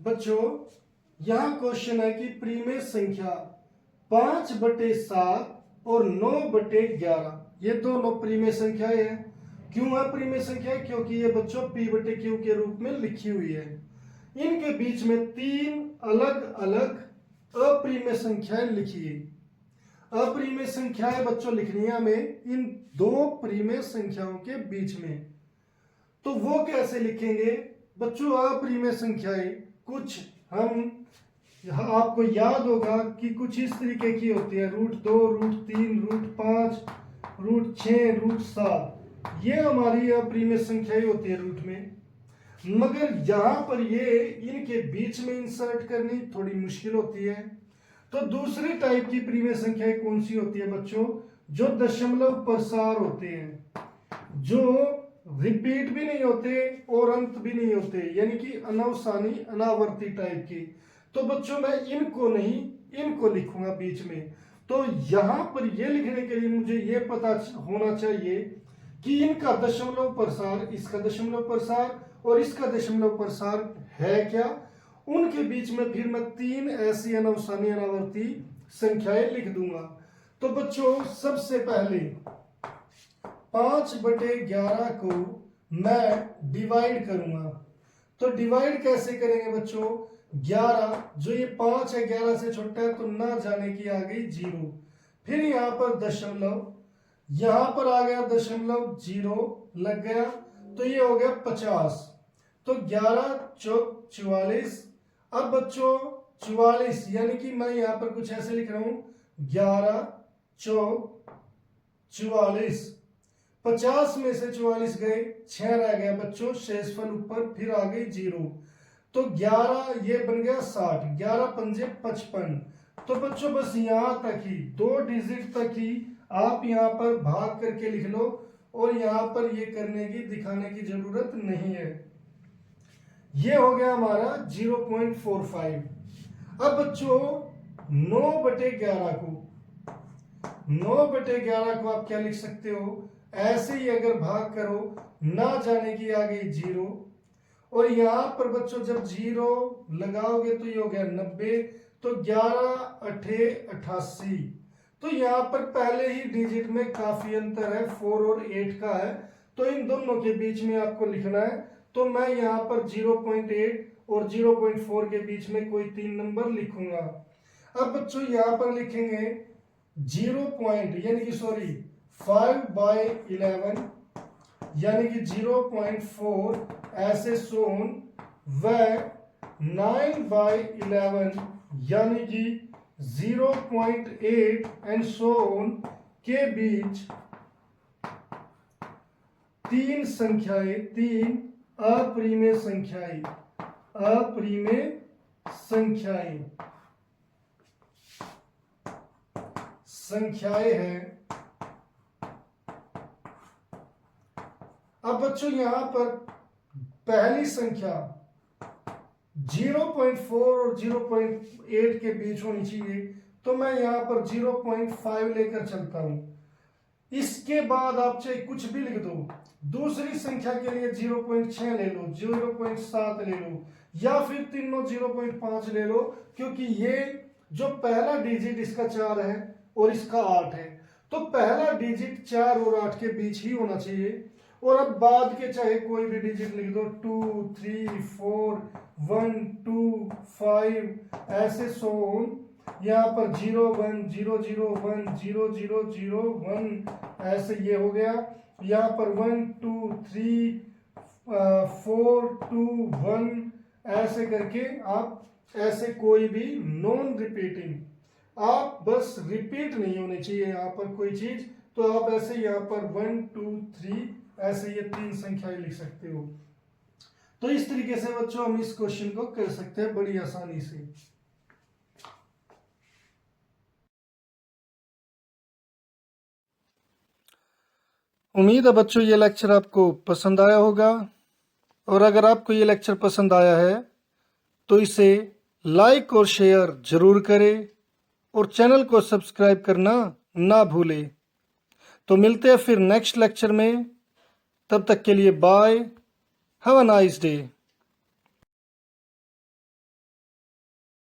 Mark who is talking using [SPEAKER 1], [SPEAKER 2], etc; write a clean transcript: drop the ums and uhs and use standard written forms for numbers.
[SPEAKER 1] बच्चों यहाँ क्वेश्चन है कि प्रीमेय संख्या 5/7 और 9/11 ये दोनों प्रीमेय संख्याएं हैं। क्यों है प्रीमेय संख्या? क्योंकि ये बच्चों P/Q के रूप में लिखी हुई है। इनके बीच में 3 अलग अलग अप्रीमेय संख्याएं लिखिए। अप्रीमेय संख्याएं बच्चों लिखनी है हमें इन 2 प्रीमेय संख्याओं के बीच में। तो वो कैसे लिखेंगे बच्चों? अप्रीमेय संख्याएं कुछ हम आपको याद होगा कि कुछ इस तरीके की होती है, √2, √3, √5, √6, √7। ये हमारी अप्रीमेय संख्याएं होती है रूट में। मगर यहां पर ये इनके बीच में इंसर्ट करनी थोड़ी मुश्किल होती है। तो दूसरी टाइप की प्रीमेय संख्याएं कौन सी होती है बच्चों? जो दशमलव प्रसार होते हैं, जो रिपीट भी नहीं होते और अंत भी नहीं होते, यानी कि अनवसानी अनावर्ती टाइप की। तो बच्चों मैं इनको नहीं, इनको लिखूंगा बीच में। तो यहां पर ये लिखने के लिए मुझे ये पता होना चाहिए कि इनका दशमलव प्रसार, इसका दशमलव प्रसार और इसका दशमलव प्रसार है क्या। उनके बीच में फिर मैं 3 ऐसी अनवसानी अनावर्ती संख्याएं लिख दूंगा। तो बच्चों सबसे पहले 5/11 को मैं डिवाइड करूंगा। तो डिवाइड कैसे करेंगे बच्चों? 11, जो ये 5 है 11 से छोटा है तो ना जाने की आ गई 0। फिर यहां पर दशमलव, यहां पर आ गया दशमलव 0 लग गया, तो ये हो गया 50। तो 11 चौक 44। अब बच्चों 44, यानी कि मैं यहां पर कुछ ऐसे लिख रहा हूं 11 चौक 44। 50 में से 44 गए, 6 रह गया बच्चों, शेषफल ऊपर, फिर आ गई 0। तो 11 ये बन गया 60, 11 पंजे 55। तो बच्चों बस यहां तक ही, 2 डिजिट तक ही आप यहां पर भाग करके लिख लो और यहां पर ये करने की, दिखाने की जरूरत नहीं है। ये हो गया हमारा 0.45। अब बच्चों 9/11 को, 9/11 को आप क्या लिख सकते हो? ऐसे ही अगर भाग करो, ना जाने की आ गई 0, और यहां पर बच्चों जब 0 लगाओगे तो ये हो गया 90। तो 11 8 88। तो यहां पर पहले ही डिजिट में काफी अंतर है, 4 और 8 का है, तो इन दोनों के बीच में आपको लिखना है। तो मैं यहां पर 0.8 और 0.4 के बीच में कोई 3 नंबर लिखूंगा। अब बच्चों यहां पर लिखेंगे 0 पॉइंट, यानी कि सॉरी 5/11, यानी कि 0.4 ऐसे सोन, व 9/11 यानी कि 0.8 एंड सोन के बीच 3 संख्याएं, 3 अप्रीमेय संख्याएं, अप्रीमेय संख्याएं हैं। अब बच्चों यहां पर पहली संख्या 0.4 और 0.8 के बीच होनी चाहिए, तो मैं यहां पर 0.5 लेकर चलता हूं। इसके बाद आप चाहे कुछ भी लिख दो। दूसरी संख्या के लिए 0.6 ले लो, 0.7 ले लो, या फिर तीनों 0.5 ले लो, क्योंकि ये जो पहला डिजिट इसका 4 है और इसका 8 है, तो पहला डिजिट 4 और 8 के बीच ही होना चाहिए। और अब बाद के चाहे कोई भी डिजिट लिख दो, 2 3 4 1 2 5 ऐसे सोन, यहाँ पर 0 1 0 0 1 0 0 0 1 ऐसे ये हो गया। यहाँ पर 1 2 3 4 2 1 ऐसे करके आप ऐसे कोई भी नॉन रिपीटिंग, आप बस रिपीट नहीं होनी चाहिए यहाँ पर कोई चीज, तो आप ऐसे यहाँ पर 1 2 3 ऐसे ये 3 संख्याएं लिख सकते हो। तो इस तरीके से बच्चों हम इस क्वेश्चन को कर सकते हैं बड़ी आसानी से। उम्मीद है बच्चों ये लेक्चर आपको पसंद आया होगा, और अगर आपको ये लेक्चर पसंद आया है तो इसे लाइक और शेयर जरूर करें और चैनल को सब्सक्राइब करना ना भूलें। तो मिलते हैं फिर नेक्स्ट लेक्चर में, तब तक के लिए bye, have a nice day.